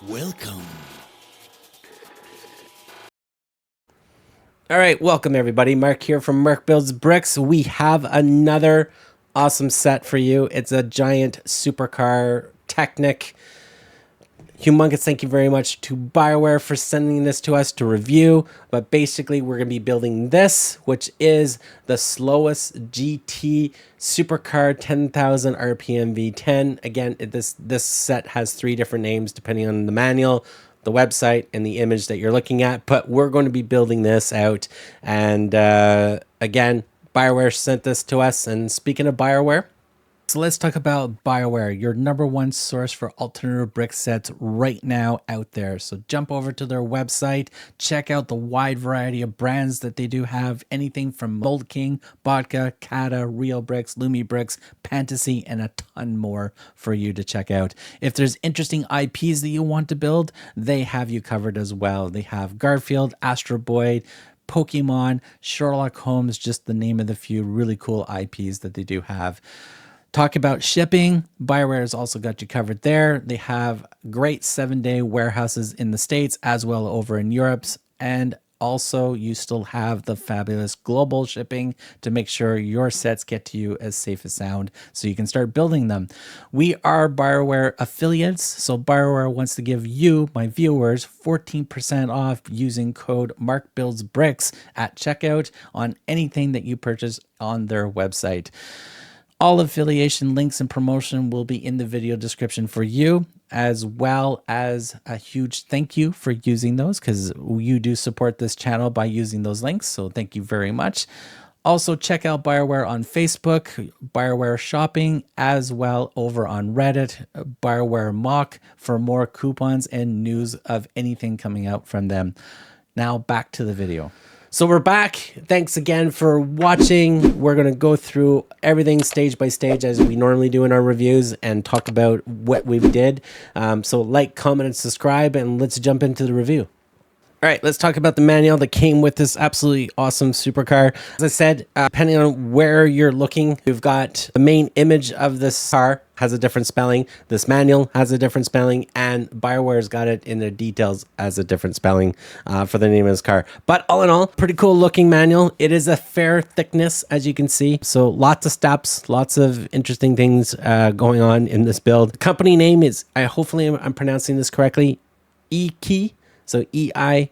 Welcome. All right, welcome everybody. Mark here from Mark Builds Bricks. We have another awesome set for you. It's a giant supercar Technic. Humongous thank you very much to Barweer for sending this to us to review. But basically, we're going to be building this, which is the slowest GT supercar 10,000 RPM V10. Again, this set has 3 different names depending on the manual, the website, and the image that you're looking at. But we're going to be building this out. And again, Barweer sent this to us. And speaking of Barweer, so let's talk about Barweer, your #1 source for alternative brick sets right now out there. So jump over to their website, check out the wide variety of brands that they do have, anything from Mold King, Vodka, Cada, reobrix, LumiBricks, Pantasy, and a ton more for you to check out. If there's interesting IPs that you want to build, they have you covered as well. They have Garfield, Astro Boy, Pokemon, Sherlock Holmes, just the name of the few really cool IPs that they do have. Talk about shipping. Barweer has also got you covered there. They have great 7-day warehouses in the States as well over in Europe. And also you still have the fabulous global shipping to make sure your sets get to you as safe as sound so you can start building them. We are Barweer affiliates. So Barweer wants to give you, my viewers, 14% off using code MarkBuildsBricks at checkout on anything that you purchase on their website. All affiliation links and promotion will be in the video description for you, as well as a huge thank you for using those because you do support this channel by using those links. So thank you very much. Also check out Barweer on Facebook, Barweer Shopping, as well over on Reddit, Barweer Mock for more coupons and news of anything coming out from them. Now back to the video. So we're back. Thanks again for watching. We're going to go through everything stage by stage as we normally do in our reviews and talk about what we did. So like, comment, and subscribe, and let's jump into the review. All right, let's talk about the manual that came with this absolutely awesome supercar. As I said, depending on where you're looking, you've got the main image of this car has a different spelling. This manual has a different spelling, and Barweer's got it in their details as a different spelling for the name of this car. But all in all, pretty cool looking manual. It is a fair thickness, as you can see. So lots of steps, lots of interesting things going on in this build. The company name is, hopefully I'm pronouncing this correctly, Eikee. So Eikee.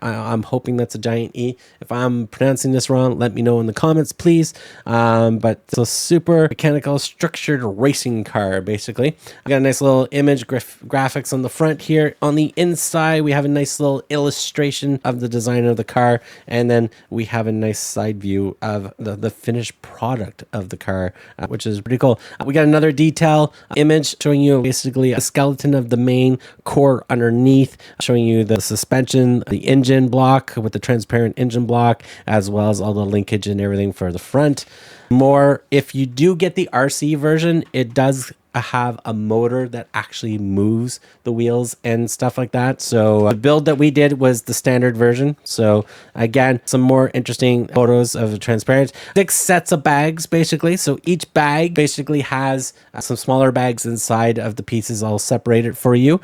I'm hoping that's a giant E. If I'm pronouncing this wrong, let me know in the comments, please. But it's a super mechanical structured racing car, basically. I got a nice little image graphics on the front here. On the inside, we have a nice little illustration of the design of the car. And then we have a nice side view of the finished product of the car, which is pretty cool. We got another detail image showing you basically a skeleton of the main core underneath, showing you the suspension, the engine block with the transparent engine block, as well as all the linkage and everything for the front. More, if you do get the RC version, it does have a motor that actually moves the wheels and stuff like that. So the build that we did was the standard version. So again, some more interesting photos of the transparent. 6 sets of bags basically. So each bag basically has some smaller bags inside of the pieces all separated for you.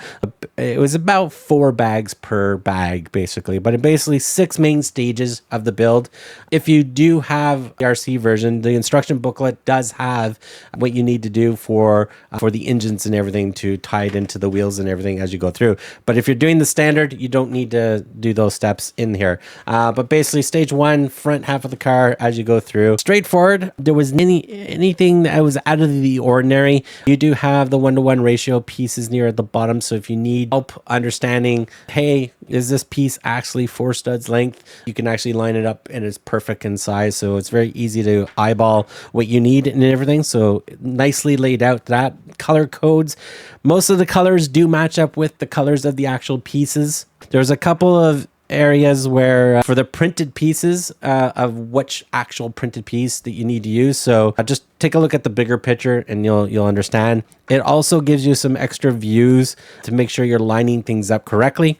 It was about 4 bags per bag basically, but it basically 6 main stages of the build. If you do have the RC version, the instruction booklet does have what you need to do for the engines and everything to tie it into the wheels and everything as you go through. But if you're doing the standard, you don't need to do those steps in here. But basically stage 1, front half of the car as you go through. Straightforward. There was anything that was out of the ordinary. You do have the 1-to-1 ratio pieces near at the bottom. So if you need help understanding, hey, is this piece actually 4 studs length? You can actually line it up and it's perfect in size. So it's very easy to eyeball what you need and everything. So nicely laid out. That color codes, most of the colors do match up with the colors of the actual pieces. There's a couple of areas where for the printed pieces of which actual printed piece that you need to use. So just take a look at the bigger picture and you'll understand. It also gives you some extra views to make sure you're lining things up correctly.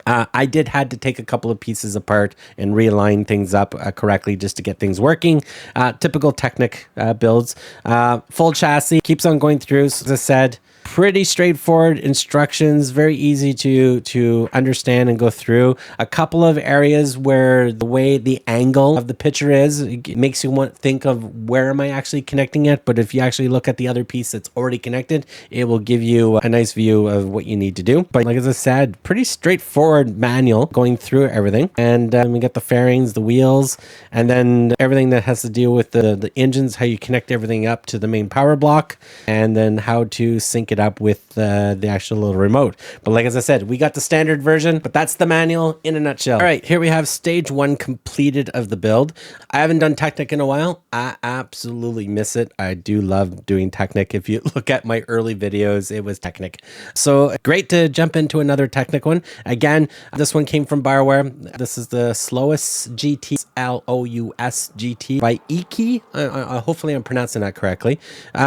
I had to take a couple of pieces apart and realign things up correctly just to get things working. Typical Technic builds. Full chassis keeps on going through. So as I said, Pretty straightforward instructions, very easy to understand and go through. A couple of areas where the way the angle of the picture is, it makes you want to think of where am I actually connecting it. But if you actually look at the other piece that's already connected, it will give you a nice view of what you need to do. But like as I said, pretty straightforward manual going through everything. And we got the fairings, the wheels, and then everything that has to deal with the engines, how you connect everything up to the main power block, and then how to sync it up with the actual little remote. But like as I said, we got the standard version, but that's the manual in a nutshell. All right, here we have stage 1 completed of the build. I haven't done Technic in a while. I absolutely miss it. I do love doing Technic. If you look at my early videos, it was Technic. So great to jump into another Technic one. Again, this one came from Barweer. This is the SOLUS GT, SOUS GT by Eikee. Hopefully I'm pronouncing that correctly.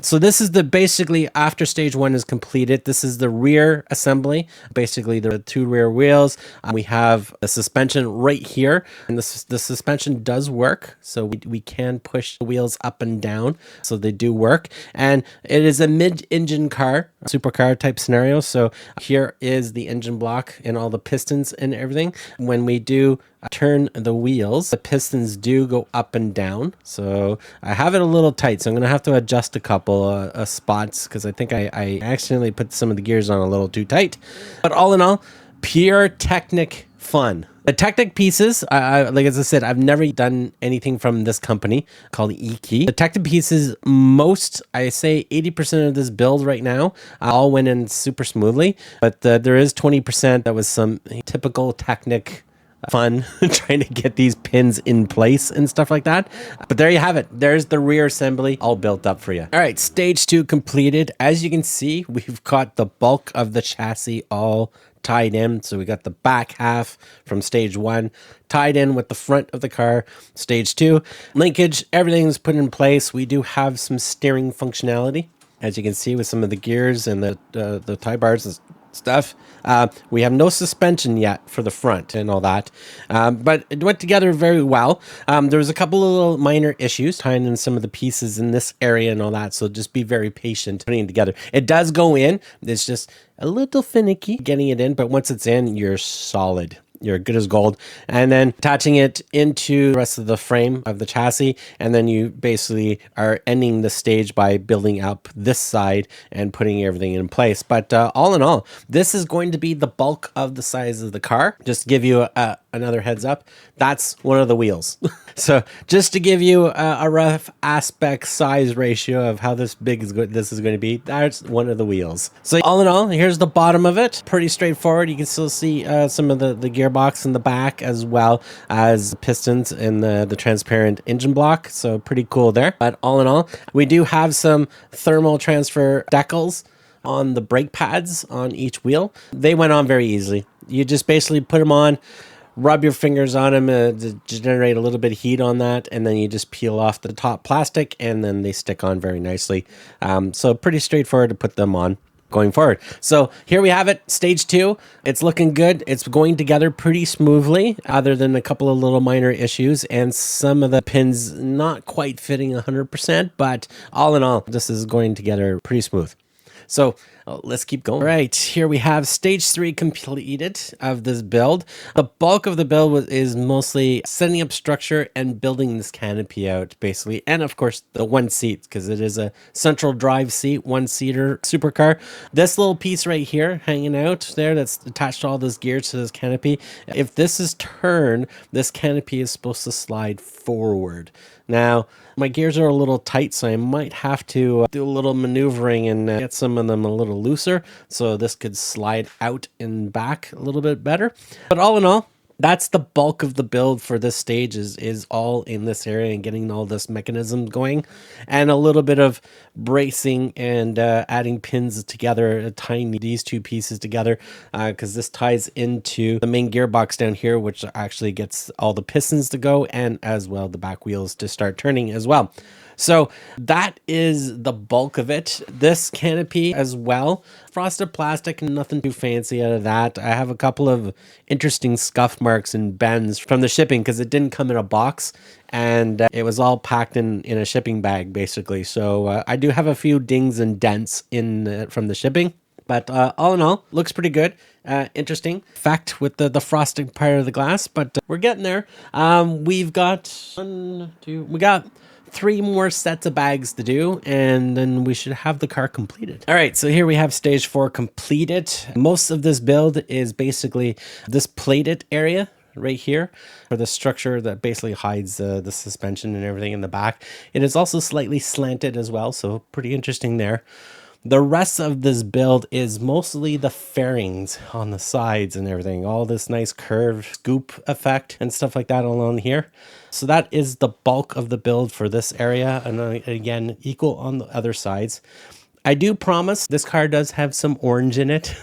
So this is the basically after stage 1 is completed. This is the rear assembly. Basically, there are 2 rear wheels. We have a suspension right here, and the suspension does work. So we can push the wheels up and down, so they do work. And it is a mid-engine car, supercar type scenario. So here is the engine block and all the pistons and everything. When we do turn the wheels, the pistons do go up and down. So I have it a little tight, so I'm gonna have to adjust a couple spots because I think I accidentally put some of the gears on a little too tight. But all in all, pure Technic fun. The Technic pieces, like as I said, I've never done anything from this company called Eikee. The Technic pieces, I say 80% of this build right now, all went in super smoothly. But there is 20% that was some typical Technic fun trying to get these pins in place and stuff like that. But there you have it. There's the rear assembly all built up for you. All right, stage 2 completed. As you can see, we've got the bulk of the chassis all tied in. So we got the back half from stage 1 tied in with the front of the car. Stage 2 linkage, everything's put in place. We do have some steering functionality, as you can see, with some of the gears and the tie bars and stuff. We have no suspension yet for the front and all that, but it went together very well. There was a couple of little minor issues tying in some of the pieces in this area and all that, so just be very patient putting it together. It does go in. It's just a little finicky getting it in, but once it's in, you're solid. You're good as gold. And then attaching it into the rest of the frame of the chassis, and then you basically are ending the stage by building up this side and putting everything in place. But all in all, this is going to be the bulk of the size of the car. Just to give you another heads up, that's one of the wheels. So just to give you a rough aspect size ratio of how this is going to be, that's one of the wheels. So all in all, here's the bottom of it. Pretty straightforward. You can still see some of the gearbox in the back, as well as pistons in the transparent engine block. So pretty cool there. But all in all, we do have some thermal transfer decals on the brake pads on each wheel. They went on very easily. You just basically put them on, rub your fingers on them to generate a little bit of heat on that, and then you just peel off the top plastic, and then they stick on very nicely. So pretty straightforward to put them on going forward. So here we have it, stage 2. It's looking good. It's going together pretty smoothly, other than a couple of little minor issues and some of the pins not quite fitting 100%, but all in all, this is going together pretty smooth. So let's keep going. All right, here we have stage 3 completed of this build. The bulk of the build is mostly setting up structure and building this canopy out, basically. And of course, the one seat, because it is a central drive seat, one-seater supercar. This little piece right here hanging out there that's attached to all those gears to this canopy. If this is turned, this canopy is supposed to slide forward. Now, my gears are a little tight, so I might have to do a little maneuvering and get some of them a little looser, so this could slide out and back a little bit better. But all in all, that's the bulk of the build for this stage is all in this area and getting all this mechanism going, and a little bit of bracing and adding pins together, tying these 2 pieces together, because this ties into the main gearbox down here, which actually gets all the pistons to go, and as well the back wheels to start turning as well. So that is the bulk of it. This canopy as well, frosted plastic, nothing too fancy out of that. I have a couple of interesting scuff marks and bends from the shipping because it didn't come in a box, and it was all packed in a shipping bag basically. So I do have a few dings and dents in from the shipping. But all in all, looks pretty good. Interesting fact with the frosted part of the glass, but we're getting there. We've got we got 3 more sets of bags to do, and then we should have the car completed. All right, so here we have stage 4 completed. Most of this build is basically this plated area right here, for the structure that basically hides the suspension and everything in the back. It is also slightly slanted as well, so pretty interesting there. The rest of this build is mostly the fairings on the sides and everything. All this nice curved scoop effect and stuff like that along here. So that is the bulk of the build for this area. And again, equal on the other sides. I do promise this car does have some orange in it.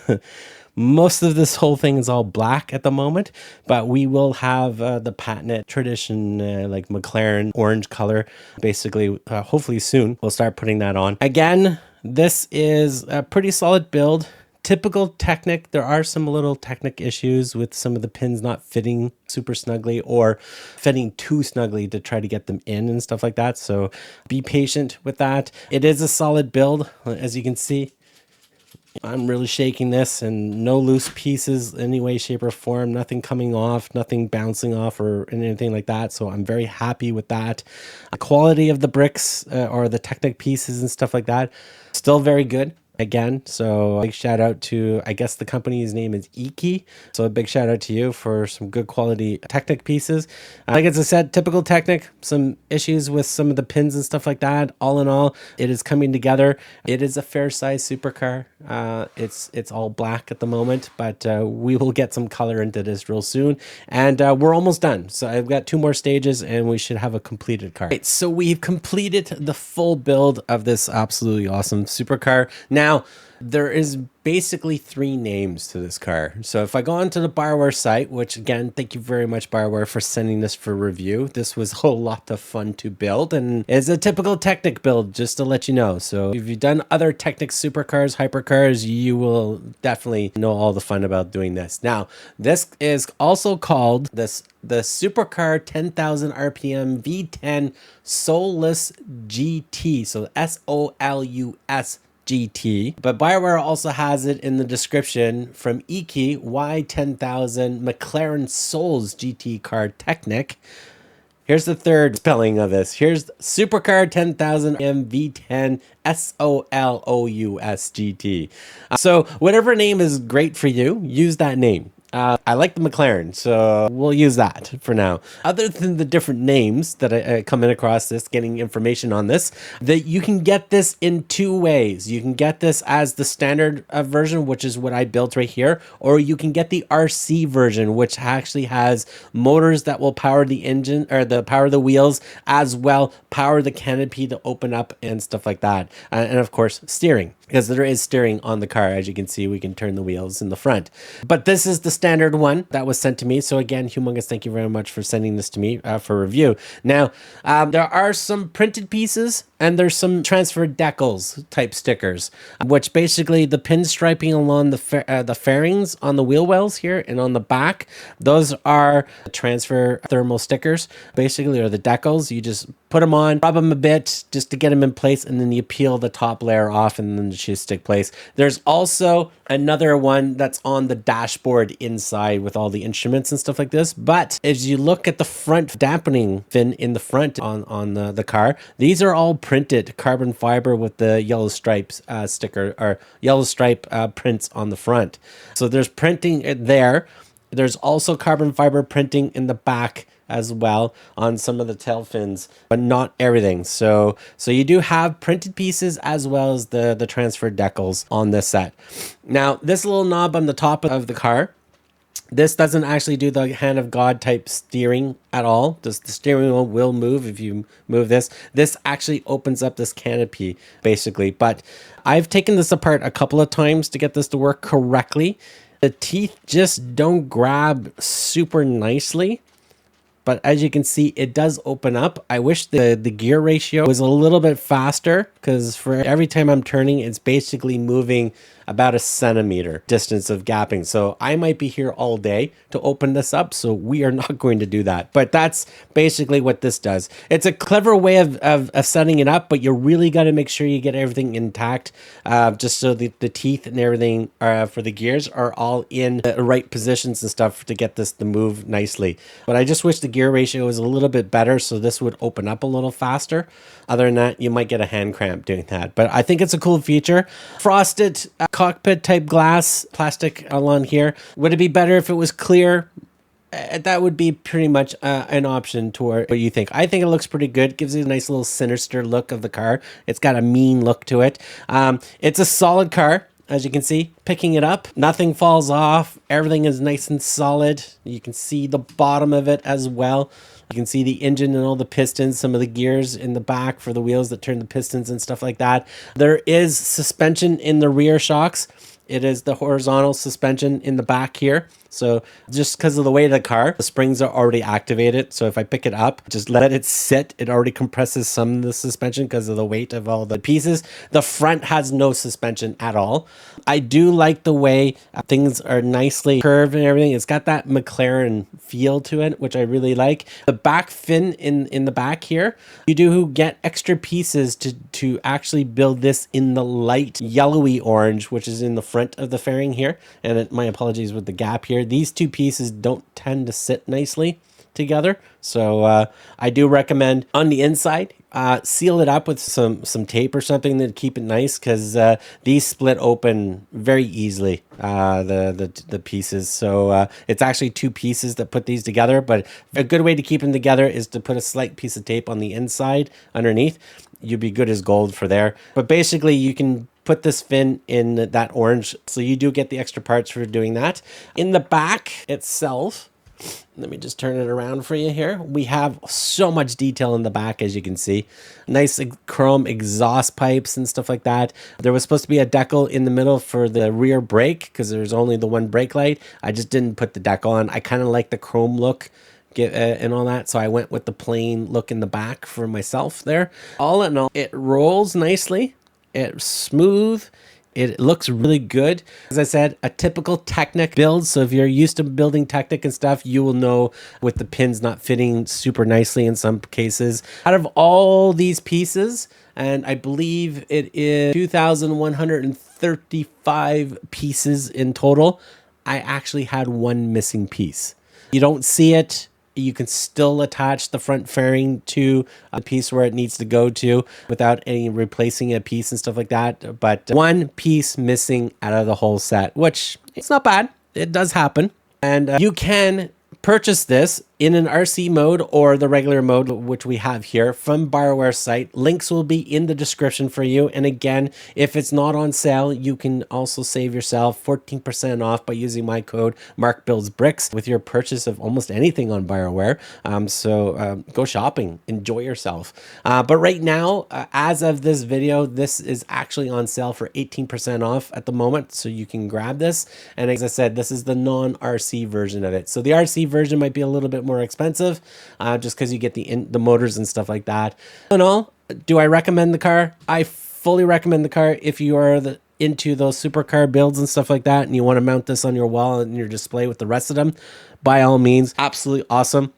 Most of this whole thing is all black at the moment, but we will have the patented tradition, like McLaren orange color, basically, hopefully soon. We'll start putting that on. Again, this is a pretty solid build. Typical Technic. There are some little Technic issues with some of the pins not fitting super snugly or fitting too snugly to try to get them in and stuff like that. So be patient with that. It is a solid build, as you can see. I'm really shaking this, and no loose pieces any way, shape, or form. Nothing coming off, nothing bouncing off or anything like that. So I'm very happy with that. The quality of the bricks or the Technic pieces and stuff like that, still very good. Again, so a big shout out to, I guess the company's name is Eikee. So a big shout out to you for some good quality Technic pieces. Like as I said, typical Technic, some issues with some of the pins and stuff like that. All in all, it is coming together. It is a fair size supercar. It's all black at the moment, but we will get some color into this real soon. And we're almost done. So I've got 2 more stages and we should have a completed car. Right, so we've completed the full build of this absolutely awesome supercar. Now, there is basically 3 names to this car. So if I go onto the Barweer site, which again, thank you very much, Barweer, for sending this for review. This was a whole lot of fun to build, and it's a typical Technic build, just to let you know. So if you've done other Technic supercars, hypercars, you will definitely know all the fun about doing this. Now, this is also called the Supercar 10,000 RPM V10 Solus GT. So SOLUS GT, but Barweer also has it in the description from Eikee Y10000 McLaren Sols GT car Technic. Here's the third spelling of this. Here's Supercar 10,000 MV10 SOLOUS GT. So whatever name is great for you, use that name. I like the McLaren, so we'll use that for now. Other than the different names that I come in across this, getting information on this, that you can get this in 2 ways. You can get this as the standard version, which is what I built right here, or you can get the RC version, which actually has motors that will power the engine or power the wheels, as well power the canopy to open up and stuff like that. And of course, steering, because there is steering on the car. As you can see, we can turn the wheels in the front. But this is the standard one that was sent to me. So again, humongous thank you very much for sending this to me for review. Now, there are some printed pieces and there's some transfer decals type stickers, which basically the pinstriping along the fairings on the wheel wells here and on the back, those are transfer thermal stickers, basically, or the decals. You just put them on, rub them a bit just to get them in place, and then you peel the top layer off and then just stick place. There's also another one that's on the dashboard inside with all the instruments and stuff like this. But as you look at the front dampening fin in the front on the car, these are all printed carbon fiber with the yellow stripes sticker or yellow stripe prints on the front. So there's printing there. There's also carbon fiber printing in the back as well on some of the tail fins, but not everything. So you do have printed pieces as well as the transfer decals on this set. Now, this little knob on the top of the car, this doesn't actually do the hand of God type steering at all. The steering wheel will move if you move this. This actually opens up this canopy basically, but I've taken this apart a couple of times to get this to work correctly. The teeth just don't grab super nicely. but as you can see, it does open up. I wish the gear ratio was a little bit faster, because for every time I'm turning, it's basically moving about a centimeter distance of gapping. So I might be here all day to open this up, so we are not going to do that. But that's basically what this does. It's a clever way of setting it up, but you really got to make sure you get everything intact, just so the teeth and everything for the gears are all in the right positions and stuff to get this to move nicely. But I just wish the gear ratio was a little bit better, so this would open up a little faster. Other than that, you might get a hand cramp doing that. But I think it's a cool feature. Frosted cockpit type glass plastic along here. Would it be better if it was clear? That would be pretty much an option to what you think. I think it looks pretty good. Gives you a nice little sinister look of the car. It's got a mean look to it. It's a solid car. As you can see, picking it up, nothing falls off. Everything is nice and solid. You can see the bottom of it as well. You can see the engine and all the pistons, some of the gears in the back for the wheels that turn the pistons and stuff like that. There is suspension in the rear shocks. It is the horizontal suspension in the back here. So just because of the weight of the car, the springs are already activated. So if I pick it up, just let it sit, it already compresses some of the suspension because of the weight of all the pieces. The front has no suspension at all. I do like the way things are nicely curved and everything. It's got that McLaren feel to it, which I really like. The back fin in the back here, you do get extra pieces to actually build this in the light yellowy orange, which is in the front of the fairing here. And my apologies with the gap here. These two pieces don't tend to sit nicely together. So I do recommend on the inside, seal it up with some tape or something to keep it nice, because these split open very easily, the pieces. So it's actually two pieces that put these together, but a good way to keep them together is to put a slight piece of tape on the inside underneath. You'd be good as gold for there. But basically you can put this fin in that orange, so you do get the extra parts for doing that. In the back itself, let me just turn it around for you here. We have so much detail in the back, as you can see. Nice chrome exhaust pipes and stuff like that. There was supposed to be a decal in the middle for the rear brake, because there's only the one brake light. I just didn't put the decal on. I kind of like the chrome look and all that, so I went with the plain look in the back for myself there. All in all, it rolls nicely. It's smooth. It looks really good. As I said, a typical Technic build. So if you're used to building Technic and stuff, you will know with the pins not fitting super nicely in some cases. Out of all these pieces, and I believe it is 2,135 pieces in total, I actually had one missing piece. You don't see it. You can still attach the front fairing to a piece where it needs to go to without any replacing a piece and stuff like that. But one piece missing out of the whole set, which it's not bad. It does happen. And you can purchase this in an RC mode or the regular mode, which we have here from Barweer site. Links will be in the description for you. And again, if it's not on sale, you can also save yourself 14% off by using my code MarkBuildsBricks with your purchase of almost anything on Barweer. So go shopping, enjoy yourself. But right now, as of this video, this is actually on sale for 18% off at the moment. So you can grab this. And as I said, this is the non-RC version of it. So the RC version might be a little bit more expensive, just because you get the motors and stuff like that. All in all, do I recommend the car? I fully recommend the car if you are into those supercar builds and stuff like that, and you want to mount this on your wall and your display with the rest of them. By all means, absolutely awesome.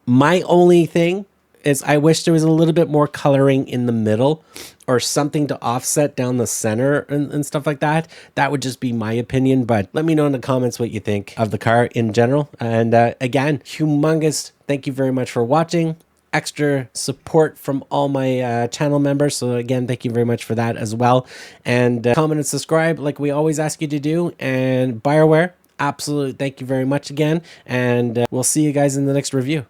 My only thing is I wish there was a little bit more coloring in the middle or something to offset down the center and stuff like that. That would just be my opinion, but let me know in the comments what you think of the car in general. And again, humongous thank you very much for watching. Extra support from all my channel members. So again, thank you very much for that as well. And comment and subscribe like we always ask you to do. And Barweer, absolutely thank you very much again. And we'll see you guys in the next review.